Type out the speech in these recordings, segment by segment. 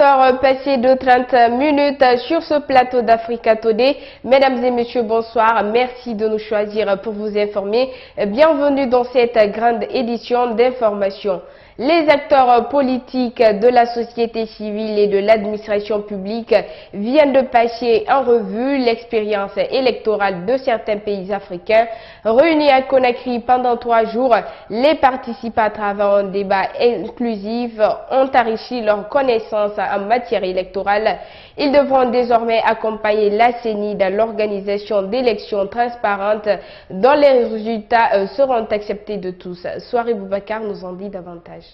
14h passé de 30 minutes sur ce plateau d'Africa Today. Mesdames et messieurs, bonsoir. Merci de nous choisir pour vous informer. Bienvenue dans cette grande édition d'information. Les acteurs politiques de la société civile et de l'administration publique viennent de passer en revue l'expérience électorale de certains pays africains. Réunis à Conakry pendant 3 jours, les participants à travers un débat inclusif ont enrichi leurs connaissances en matière électorale. Ils devront désormais accompagner la CENI dans l'organisation d'élections transparentes dont les résultats seront acceptés de tous. Soirée Boubacar nous en dit davantage.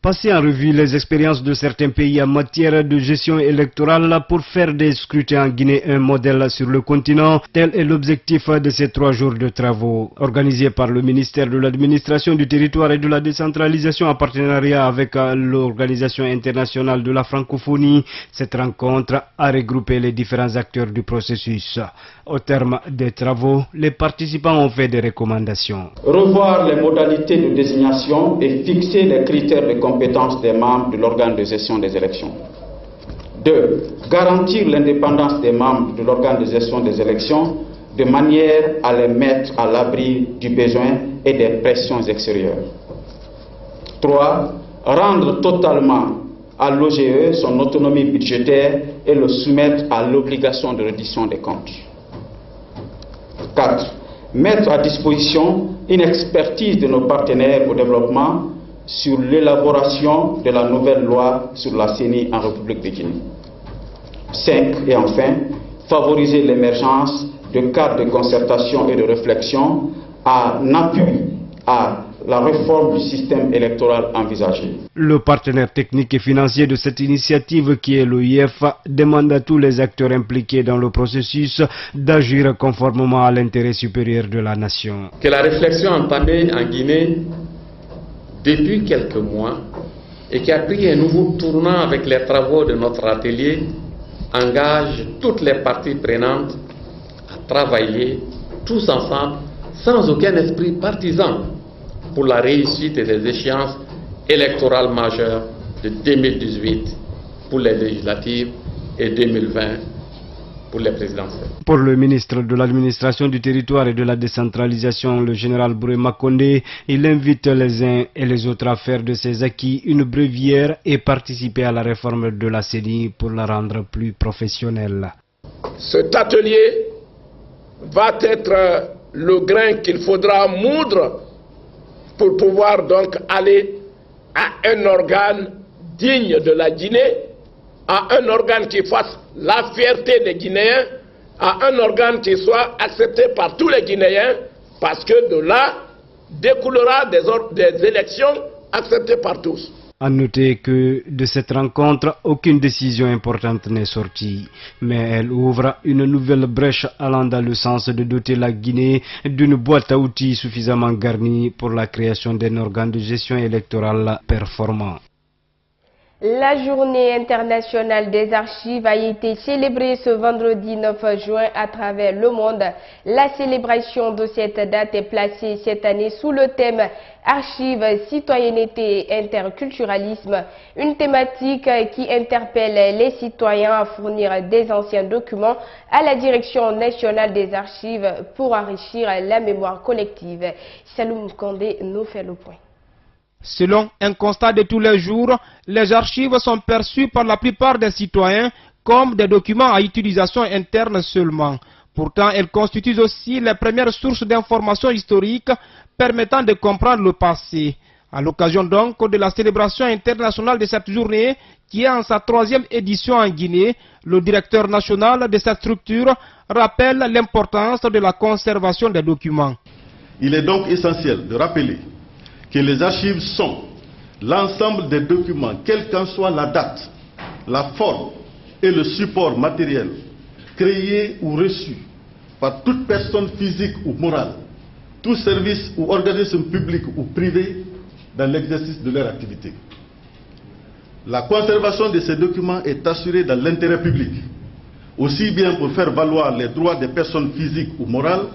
Passer en revue les expériences de certains pays en matière de gestion électorale pour faire des scrutins en Guinée un modèle sur le continent, tel est l'objectif de ces 3 jours de travaux. Organisés par le ministère de l'administration du territoire et de la décentralisation en partenariat avec l'Organisation internationale de la francophonie, cette rencontre a regroupé les différents acteurs du processus. Au terme des travaux, les participants ont fait des recommandations. Revoir les modalités de désignation et fixer les critères de compétences des membres de l'organe de gestion des élections. 2. Garantir l'indépendance des membres de l'organe de gestion des élections de manière à les mettre à l'abri du besoin et des pressions extérieures. 3. Rendre totalement à l'OGE son autonomie budgétaire et le soumettre à l'obligation de reddition des comptes. 4. Mettre à disposition une expertise de nos partenaires au développement sur l'élaboration de la nouvelle loi sur la CENI en République de Guinée. 5. Et enfin, favoriser l'émergence de cadres de concertation et de réflexion en appui à la réforme du système électoral envisagé. Le partenaire technique et financier de cette initiative, qui est l'OIF, demande à tous les acteurs impliqués dans le processus d'agir conformément à l'intérêt supérieur de la nation. Que la réflexion entamée en Guinée depuis quelques mois et qui a pris un nouveau tournant avec les travaux de notre atelier engage toutes les parties prenantes à travailler tous ensemble sans aucun esprit partisan pour la réussite des échéances électorales majeures de 2018 pour les législatives et 2020 pour les présidentielles. Pour le ministre de l'administration du territoire et de la décentralisation, le général Bourema Condé, il invite les uns et les autres à faire de ces acquis une bréviaire et participer à la réforme de la CENI pour la rendre plus professionnelle. Cet atelier va être le grain qu'il faudra moudre pour pouvoir donc aller à un organe digne de la Guinée, à un organe qui fasse la fierté des Guinéens, à un organe qui soit accepté par tous les Guinéens, parce que de là découlera des élections acceptées par tous. À noter que de cette rencontre, aucune décision importante n'est sortie, mais elle ouvre une nouvelle brèche allant dans le sens de doter la Guinée d'une boîte à outils suffisamment garnie pour la création d'un organe de gestion électorale performant. La journée internationale des archives a été célébrée ce vendredi 9 juin à travers le monde. La célébration de cette date est placée cette année sous le thème Archives, citoyenneté et interculturalisme, une thématique qui interpelle les citoyens à fournir des anciens documents à la Direction nationale des archives pour enrichir la mémoire collective. Saloum Kondé nous fait le point. Selon un constat de tous les jours, les archives sont perçues par la plupart des citoyens comme des documents à utilisation interne seulement. Pourtant, elles constituent aussi les premières sources d'informations historiques permettant de comprendre le passé. À l'occasion donc de la célébration internationale de cette journée, qui est en sa 3e édition en Guinée, le directeur national de cette structure rappelle l'importance de la conservation des documents. Il est donc essentiel de rappeler que les archives sont l'ensemble des documents, quelle qu'en soit la date, la forme et le support matériel, créés ou reçus par toute personne physique ou morale, tout service ou organisme public ou privé dans l'exercice de leur activité. La conservation de ces documents est assurée dans l'intérêt public, aussi bien pour faire valoir les droits des personnes physiques ou morales,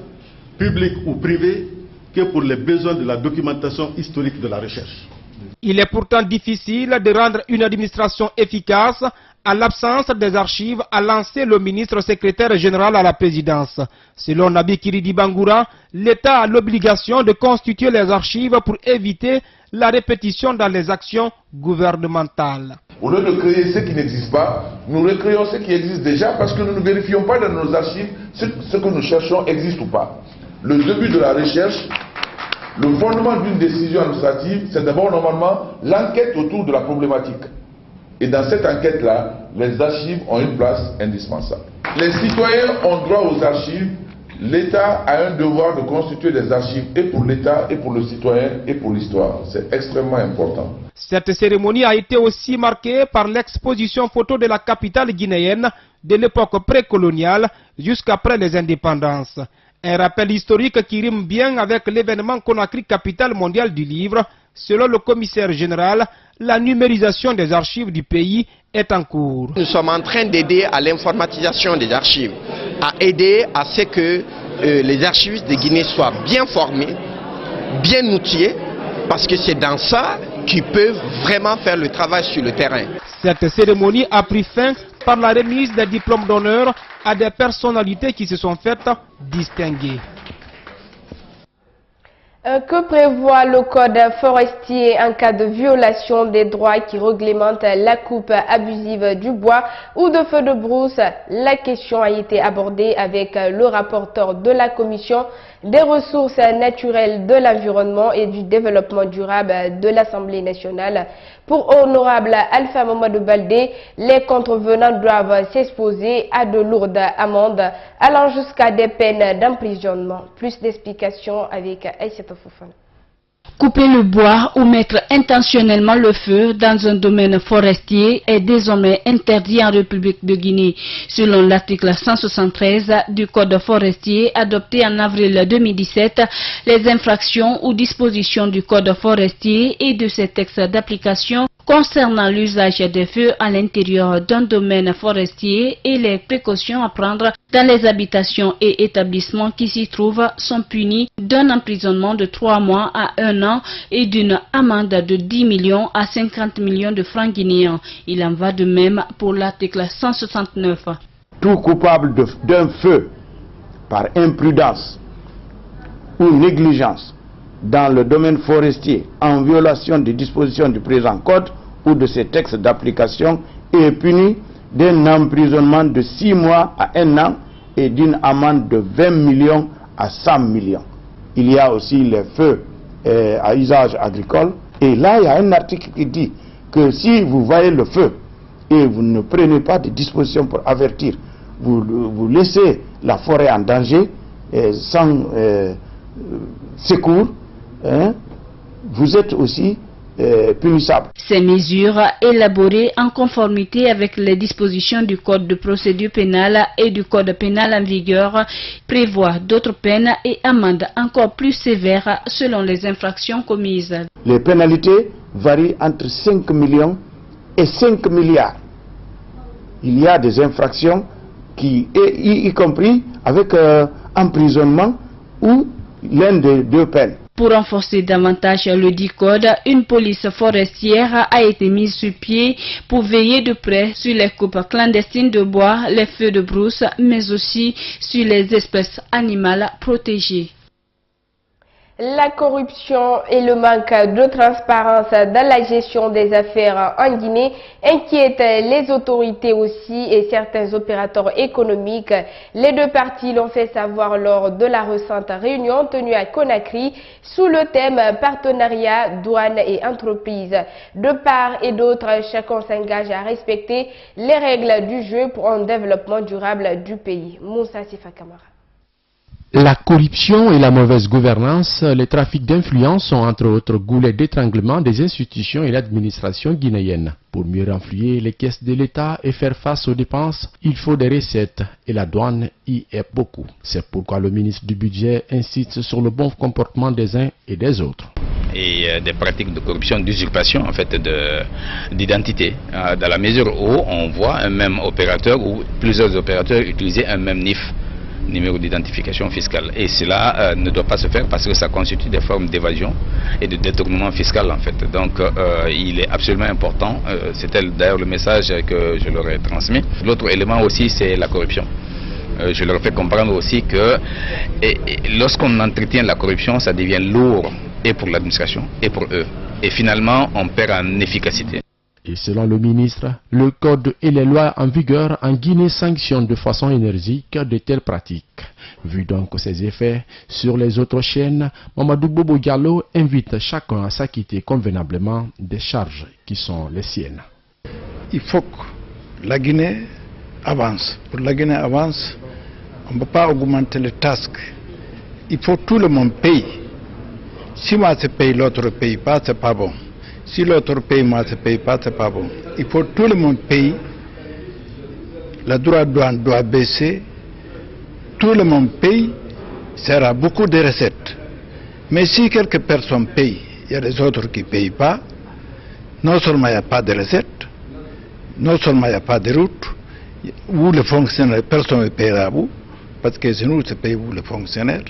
publiques ou privées, que pour les besoins de la documentation historique de la recherche. Il est pourtant difficile de rendre une administration efficace à l'absence des archives, a lancé le ministre secrétaire général à la présidence. Selon Nabi Kiridi Bangoura, l'État a l'obligation de constituer les archives pour éviter la répétition dans les actions gouvernementales. Au lieu de créer ce qui n'existe pas, nous recréons ce qui existe déjà parce que nous ne vérifions pas dans nos archives ce que nous cherchons existe ou pas. Le début de la recherche, le fondement d'une décision administrative, c'est d'abord normalement l'enquête autour de la problématique. Et dans cette enquête-là, les archives ont une place indispensable. Les citoyens ont droit aux archives. L'État a un devoir de constituer des archives et pour l'État, et pour le citoyen, et pour l'histoire. C'est extrêmement important. Cette cérémonie a été aussi marquée par l'exposition photo de la capitale guinéenne de l'époque précoloniale jusqu'après les indépendances. Un rappel historique qui rime bien avec l'événement Conakry, capitale mondiale du livre. Selon le commissaire général, la numérisation des archives du pays est en cours. Nous sommes en train d'aider à l'informatisation des archives, à aider à ce que les archivistes de Guinée soient bien formés, bien outillés, parce que c'est dans ça qu'ils peuvent vraiment faire le travail sur le terrain. Cette cérémonie a pris fin par la remise des diplômes d'honneur à des personnalités qui se sont faites distinguer. Que prévoit le code forestier en cas de violation des droits qui réglementent la coupe abusive du bois ou de feux de brousse? La question a été abordée avec le rapporteur de la commission des ressources naturelles, de l'environnement et du développement durable de l'Assemblée nationale. Pour Honorable Alpha Mamadou Baldé, les contrevenants doivent s'exposer à de lourdes amendes allant jusqu'à des peines d'emprisonnement. Plus d'explications avec Aïssata Fofana. Couper le bois ou mettre intentionnellement le feu dans un domaine forestier est désormais interdit en République de Guinée. Selon l'article 173 du Code forestier adopté en avril 2017, les infractions ou dispositions du Code forestier et de ses textes d'application concernant l'usage des feux à l'intérieur d'un domaine forestier et les précautions à prendre dans les habitations et établissements qui s'y trouvent sont punis d'un emprisonnement de 3 mois à 1 an et d'une amende de 10 millions à 50 millions de francs guinéens. Il en va de même pour l'article 169. Tout coupable d'un feu par imprudence ou négligence dans le domaine forestier en violation des dispositions du présent code ou de ses textes d'application est puni d'un emprisonnement de 6 mois à 1 an et d'une amende de 20 millions à 100 millions. Il y a aussi les feux à usage agricole et là il y a un article qui dit que si vous voyez le feu et vous ne prenez pas de dispositions pour avertir, vous laissez la forêt en danger sans secours, vous êtes aussi punissable. Ces mesures, élaborées en conformité avec les dispositions du Code de procédure pénale et du Code pénal en vigueur, prévoient d'autres peines et amendes encore plus sévères selon les infractions commises. Les pénalités varient entre 5 millions et 5 milliards. Il y a des infractions qui, y compris avec emprisonnement ou l'une des 2 peines. Pour renforcer davantage le dit code, une police forestière a été mise sur pied pour veiller de près sur les coupes clandestines de bois, les feux de brousse, mais aussi sur les espèces animales protégées. La corruption et le manque de transparence dans la gestion des affaires en Guinée inquiètent les autorités aussi et certains opérateurs économiques. Les 2 parties l'ont fait savoir lors de la récente réunion tenue à Conakry sous le thème partenariat, douane et entreprise. De part et d'autre, chacun s'engage à respecter les règles du jeu pour un développement durable du pays. Moussa Sifa Kamara. La corruption et la mauvaise gouvernance, les trafics d'influence sont entre autres goulets d'étranglement des institutions et l'administration guinéenne. Pour mieux renflouer les caisses de l'État et faire face aux dépenses, il faut des recettes et la douane y est beaucoup. C'est pourquoi le ministre du Budget insiste sur le bon comportement des uns et des autres. Et des pratiques de corruption, d'usurpation en fait d'identité, dans la mesure où on voit un même opérateur ou plusieurs opérateurs utiliser un même NIF. numéro d'identification fiscale. Et cela ne doit pas se faire parce que ça constitue des formes d'évasion et de détournement fiscal en fait. Donc il est absolument important, c'était d'ailleurs le message que je leur ai transmis. L'autre élément aussi, c'est la corruption. Je leur fais comprendre aussi que lorsqu'on entretient la corruption, ça devient lourd et pour l'administration et pour eux. Et finalement, on perd en efficacité. Et selon le ministre, le code et les lois en vigueur en Guinée sanctionnent de façon énergique de telles pratiques. Vu donc ses effets sur les autres chaînes, Mamadou Bobo Diallo invite chacun à s'acquitter convenablement des charges qui sont les siennes. Il faut que la Guinée avance. Pour que la Guinée avance, on ne peut pas augmenter les tasks. Il faut que tout le monde paye. Si moi je paye, l'autre ne paye pas, c'est pas bon. Si l'autre paye, moi je ne paye pas, c'est pas bon. Il faut que tout le monde paye. Le droit de douane doit baisser. Tout le monde paye, ça aura beaucoup de recettes. Mais si quelques personnes payent, il y a des autres qui ne payent pas, non seulement il n'y a pas de recettes, non seulement il n'y a pas de route, où les fonctionnaires, personne ne payera vous, parce que c'est nous qui payons vous les fonctionnaires.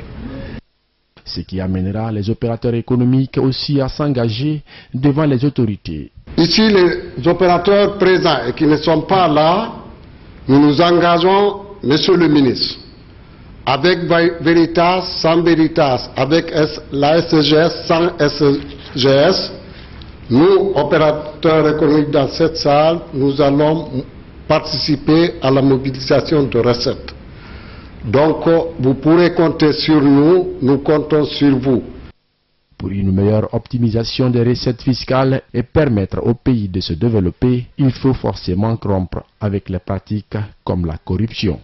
Ce qui amènera les opérateurs économiques aussi à s'engager devant les autorités. Ici, les opérateurs présents et qui ne sont pas là, nous nous engageons, Monsieur le ministre, avec Veritas, sans Veritas, avec la SGS, sans SGS, nous, opérateurs économiques dans cette salle, nous allons participer à la mobilisation de recettes. Donc, vous pourrez compter sur nous, nous comptons sur vous. Pour une meilleure optimisation des recettes fiscales et permettre au pays de se développer, il faut forcément rompre avec les pratiques comme la corruption.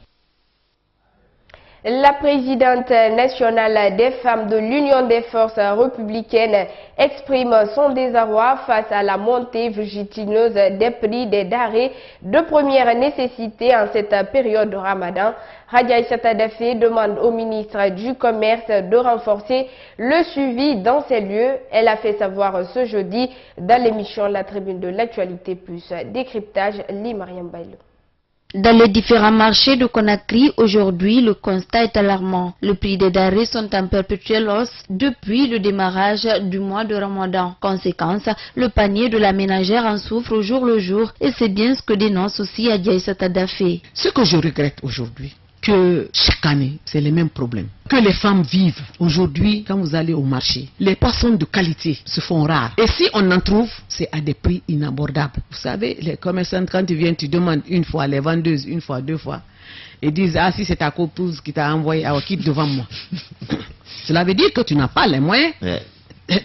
La présidente nationale des femmes de l'Union des forces républicaines exprime son désarroi face à la montée vertigineuse des prix des denrées de première nécessité en cette période de Ramadan. Radia Issata Daffé demande au ministre du Commerce de renforcer le suivi dans ces lieux. Elle a fait savoir ce jeudi dans l'émission La Tribune de l'actualité plus décryptage, Li Mariam Bailo. Dans les différents marchés de Conakry, aujourd'hui, le constat est alarmant. Le prix des denrées sont en perpétuelle hausse depuis le démarrage du mois de Ramadan. Conséquence, le panier de la ménagère en souffre au jour le jour et c'est bien ce que dénonce aussi Radia Issata Daffé. Ce que je regrette aujourd'hui, que chaque année, c'est les mêmes problèmes. Que les femmes vivent. Aujourd'hui, quand vous allez au marché, les poissons de qualité se font rares. Et si on en trouve, c'est à des prix inabordables. Vous savez, les commerçants, quand ils viennent, tu demandes une fois, les vendeuses, une fois, deux fois. Ils disent, ah si c'est ta copouse qui t'a envoyé, alors quitte devant moi. Cela veut dire que tu n'as pas les moyens.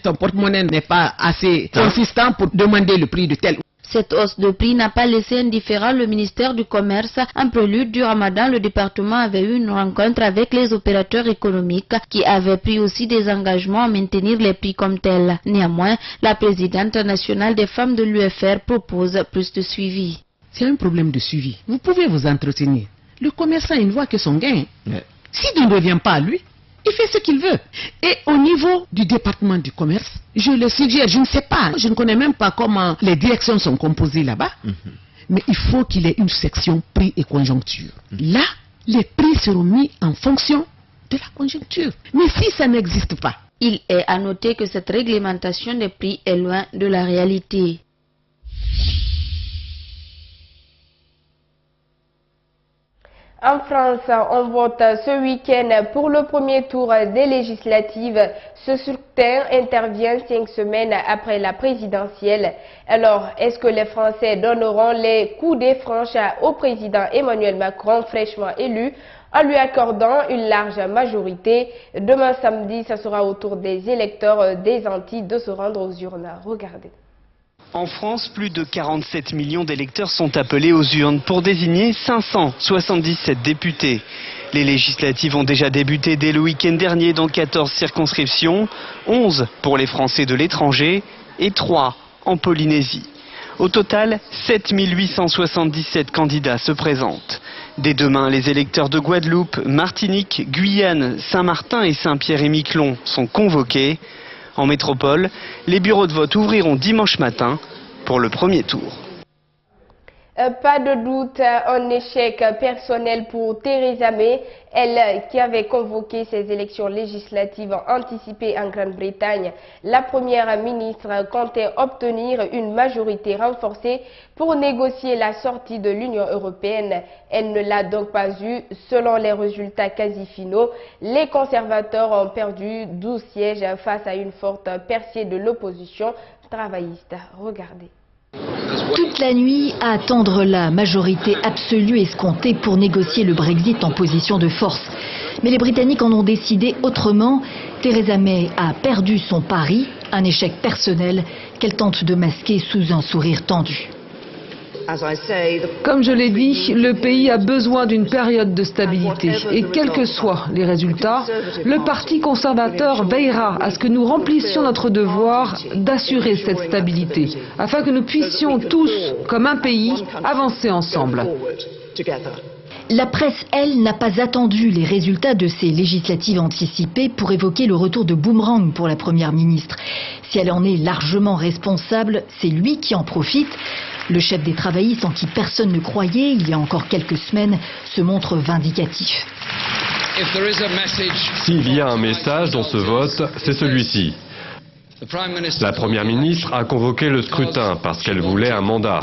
Ton porte-monnaie n'est pas assez consistant pour demander le prix de tel. Cette hausse de prix n'a pas laissé indifférent le ministère du Commerce. En prélude du Ramadan, le département avait eu une rencontre avec les opérateurs économiques qui avaient pris aussi des engagements à maintenir les prix comme tels. Néanmoins, la présidente nationale des femmes de l'UFR propose plus de suivi. C'est un problème de suivi. Vous pouvez vous entretenir. Le commerçant, il ne voit que son gain. S'il ne revient pas à lui, il fait ce qu'il veut. Et au niveau du département du commerce, je le suggère, je ne sais pas, je ne connais même pas comment les directions sont composées là-bas, mais il faut qu'il y ait une section prix et conjoncture. Là, les prix seront mis en fonction de la conjoncture. Mais si ça n'existe pas, il est à noter que cette réglementation des prix est loin de la réalité. En France, on vote ce week-end pour le premier tour des législatives. Ce scrutin intervient 5 semaines après la présidentielle. Alors, est-ce que les Français donneront les coups de franche au président Emmanuel Macron, fraîchement élu, en lui accordant une large majorité? Demain samedi, ce sera au tour des électeurs des Antilles de se rendre aux urnes. Regardez. En France, plus de 47 millions d'électeurs sont appelés aux urnes pour désigner 577 députés. Les législatives ont déjà débuté dès le week-end dernier dans 14 circonscriptions, 11 pour les Français de l'étranger et 3 en Polynésie. Au total, 7 877 candidats se présentent. Dès demain, les électeurs de Guadeloupe, Martinique, Guyane, Saint-Martin et Saint-Pierre-et-Miquelon sont convoqués. En métropole, les bureaux de vote ouvriront dimanche matin pour le premier tour. Pas de doute, un échec personnel pour Theresa May, elle qui avait convoqué ces élections législatives anticipées en Grande-Bretagne. La première ministre comptait obtenir une majorité renforcée pour négocier la sortie de l'Union européenne. Elle ne l'a donc pas eue. Selon les résultats quasi finaux, les conservateurs ont perdu 12 sièges face à une forte percée de l'opposition travailliste. Regardez. Toute la nuit à attendre la majorité absolue escomptée pour négocier le Brexit en position de force. Mais les Britanniques en ont décidé autrement. Theresa May a perdu son pari, un échec personnel qu'elle tente de masquer sous un sourire tendu. Comme je l'ai dit, le pays a besoin d'une période de stabilité. Et quels que soient les résultats, le Parti conservateur veillera à ce que nous remplissions notre devoir d'assurer cette stabilité, afin que nous puissions tous, comme un pays, avancer ensemble. La presse, elle, n'a pas attendu les résultats de ces législatives anticipées pour évoquer le retour de boomerang pour la Première ministre. Si elle en est largement responsable, c'est lui qui en profite. Le chef des travaillistes, en qui personne ne croyait il y a encore quelques semaines, se montre vindicatif. S'il y a un message dans ce vote, c'est celui-ci. La Première ministre a convoqué le scrutin parce qu'elle voulait un mandat.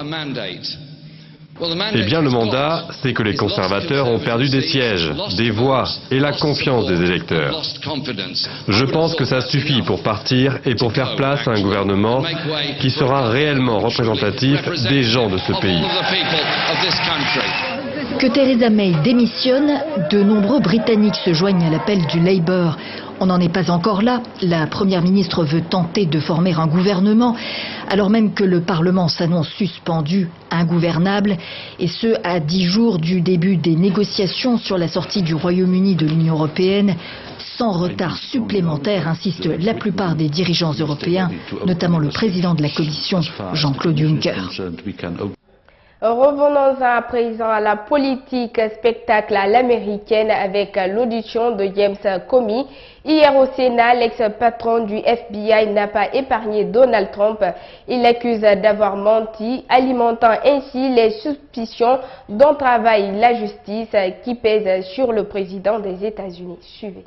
Eh bien, le mandat, c'est que les conservateurs ont perdu des sièges, des voix et la confiance des électeurs. Je pense que ça suffit pour partir et pour faire place à un gouvernement qui sera réellement représentatif des gens de ce pays. Que Theresa May démissionne, de nombreux Britanniques se joignent à l'appel du Labour. On n'en est pas encore là. La Première ministre veut tenter de former un gouvernement, alors même que le Parlement s'annonce suspendu, ingouvernable, et ce à 10 jours du début des négociations sur la sortie du Royaume-Uni de l'Union européenne. Sans retard supplémentaire, insistent la plupart des dirigeants européens, notamment le président de la Commission, Jean-Claude Juncker. Revenons à présent à la politique spectacle à l'américaine avec l'audition de James Comey. Hier au Sénat, l'ex-patron du FBI n'a pas épargné Donald Trump. Il l'accuse d'avoir menti, alimentant ainsi les suspicions dont travaille la justice qui pèse sur le président des États-Unis. Suivez.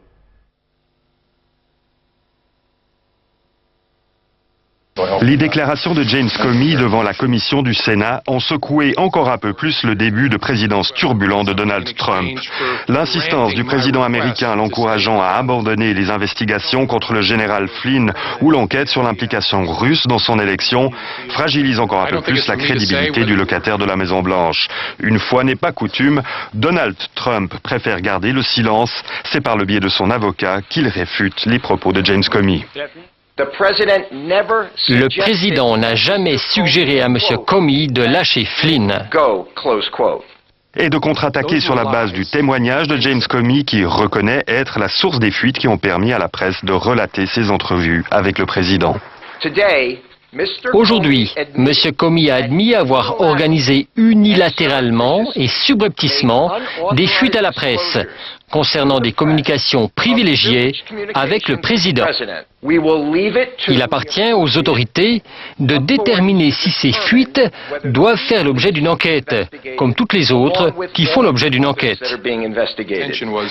Les déclarations de James Comey devant la commission du Sénat ont secoué encore un peu plus le début de présidence turbulent de Donald Trump. L'insistance du président américain l'encourageant à abandonner les investigations contre le général Flynn ou l'enquête sur l'implication russe dans son élection fragilise encore un peu plus la crédibilité du locataire de la Maison-Blanche. Une fois n'est pas coutume, Donald Trump préfère garder le silence. C'est par le biais de son avocat qu'il réfute les propos de James Comey. Le président n'a jamais suggéré à M. Comey de lâcher Flynn. Et de contre-attaquer sur la base du témoignage de James Comey qui reconnaît être la source des fuites qui ont permis à la presse de relater ses entrevues avec le président. Aujourd'hui, M. Comey a admis avoir organisé unilatéralement et subrepticement des fuites à la presse concernant des communications privilégiées avec le président. Il appartient aux autorités de déterminer si ces fuites doivent faire l'objet d'une enquête, comme toutes les autres qui font l'objet d'une enquête.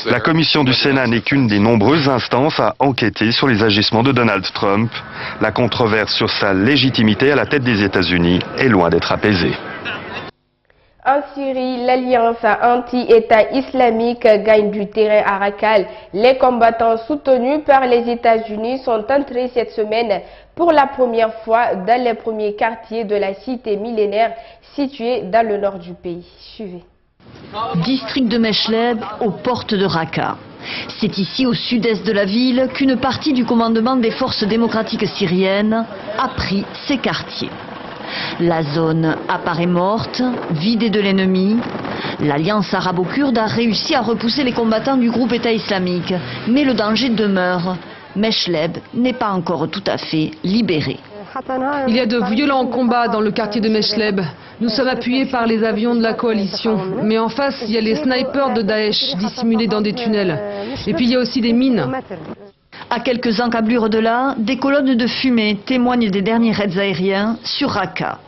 La commission du Sénat n'est qu'une des nombreuses instances à enquêter sur les agissements de Donald Trump. La controverse sur sa légitimité à la tête des États-Unis est loin d'être apaisée. En Syrie, l'alliance anti-État islamique gagne du terrain à Raqqa. Les combattants soutenus par les États-Unis sont entrés cette semaine pour la première fois dans les premiers quartiers de la cité millénaire située dans le nord du pays. Suivez. District de Meshleb, aux portes de Raqqa. C'est ici, au sud-est de la ville, qu'une partie du commandement des forces démocratiques syriennes a pris ces quartiers. La zone apparaît morte, vidée de l'ennemi. L'alliance arabo-kurde a réussi à repousser les combattants du groupe État islamique. Mais le danger demeure. Meshleb n'est pas encore tout à fait libéré. Il y a de violents combats dans le quartier de Meshleb. Nous sommes appuyés par les avions de la coalition. Mais en face, il y a les snipers de Daesh dissimulés dans des tunnels. Et puis il y a aussi des mines. À quelques encablures de là, des colonnes de fumée témoignent des derniers raids aériens sur Raqqa.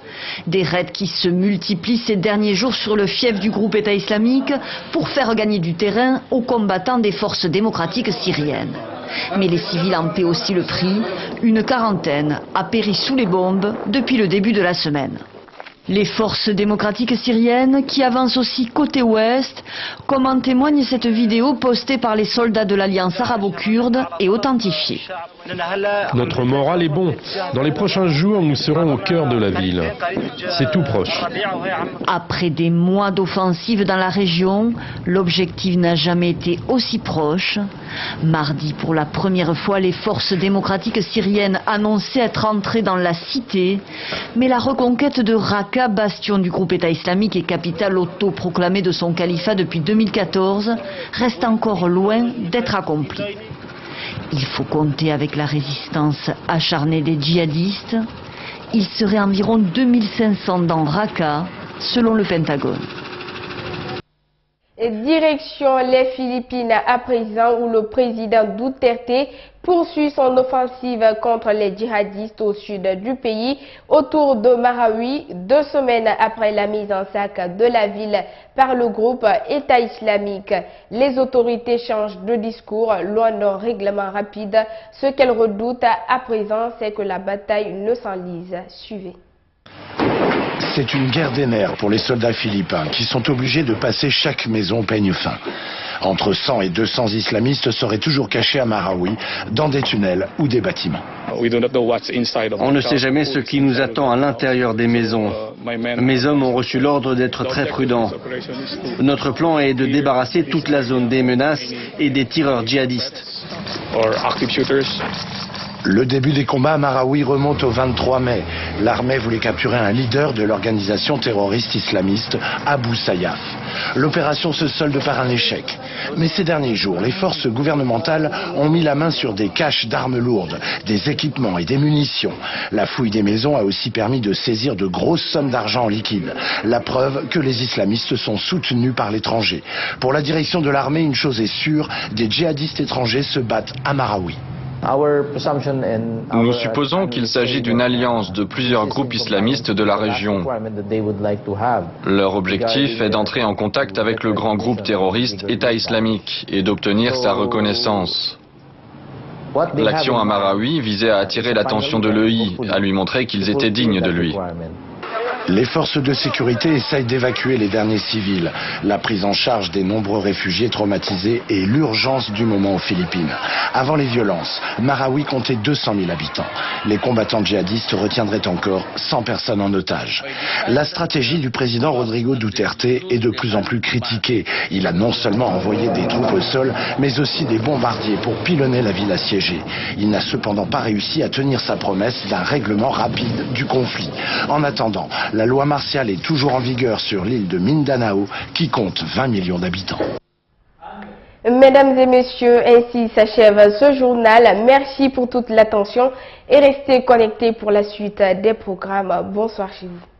Des raids qui se multiplient ces derniers jours sur le fief du groupe État islamique pour faire gagner du terrain aux combattants des forces démocratiques syriennes. Mais les civils en paient aussi le prix. Une quarantaine a péri sous les bombes depuis le début de la semaine. Les forces démocratiques syriennes qui avancent aussi côté ouest, comme en témoigne cette vidéo postée par les soldats de l'Alliance arabo-kurde et authentifiée. Notre moral est bon. Dans les prochains jours, nous serons au cœur de la ville. C'est tout proche. Après des mois d'offensive dans la région, l'objectif n'a jamais été aussi proche. Mardi, pour la première fois, les forces démocratiques syriennes annonçaient être entrées dans la cité. Mais la reconquête de Raqqa, bastion du groupe État islamique et capitale autoproclamée de son califat depuis 2014, reste encore loin d'être accomplie. Il faut compter avec la résistance acharnée des djihadistes. Il serait environ 2500 dans Raqqa, selon le Pentagone. Direction les Philippines à présent, où le président Duterte poursuit son offensive contre les djihadistes au sud du pays, autour de Marawi, 2 semaines après la mise en sac de la ville par le groupe État islamique. Les autorités changent de discours, loin d'un règlement rapide. Ce qu'elles redoutent à présent, c'est que la bataille ne s'enlise. Suivez. C'est une guerre des nerfs pour les soldats philippins qui sont obligés de passer chaque maison au peigne fin. Entre 100 et 200 islamistes seraient toujours cachés à Marawi, dans des tunnels ou des bâtiments. On ne sait jamais ce qui nous attend à l'intérieur des maisons. Mes hommes ont reçu l'ordre d'être très prudents. Notre plan est de débarrasser toute la zone des menaces et des tireurs djihadistes. Le début des combats à Marawi remonte au 23 mai. L'armée voulait capturer un leader de l'organisation terroriste islamiste, Abu Sayyaf. L'opération se solde par un échec. Mais ces derniers jours, les forces gouvernementales ont mis la main sur des caches d'armes lourdes, des équipements et des munitions. La fouille des maisons a aussi permis de saisir de grosses sommes d'argent en liquide. La preuve que les islamistes sont soutenus par l'étranger. Pour la direction de l'armée, une chose est sûre, des djihadistes étrangers se battent à Marawi. Nous supposons qu'il s'agit d'une alliance de plusieurs groupes islamistes de la région. Leur objectif est d'entrer en contact avec le grand groupe terroriste État islamique et d'obtenir sa reconnaissance. L'action à Marawi visait à attirer l'attention de l'EI, à lui montrer qu'ils étaient dignes de lui. Les forces de sécurité essayent d'évacuer les derniers civils, la prise en charge des nombreux réfugiés traumatisés et l'urgence du moment aux Philippines. Avant les violences, Marawi comptait 200 000 habitants. Les combattants djihadistes retiendraient encore 100 personnes en otage. La stratégie du président Rodrigo Duterte est de plus en plus critiquée. Il a non seulement envoyé des troupes au sol, mais aussi des bombardiers pour pilonner la ville assiégée. Il n'a cependant pas réussi à tenir sa promesse d'un règlement rapide du conflit. En attendant, la loi martiale est toujours en vigueur sur l'île de Mindanao, qui compte 20 millions d'habitants. Mesdames et messieurs, ainsi s'achève ce journal. Merci pour toute l'attention et restez connectés pour la suite des programmes. Bonsoir chez vous.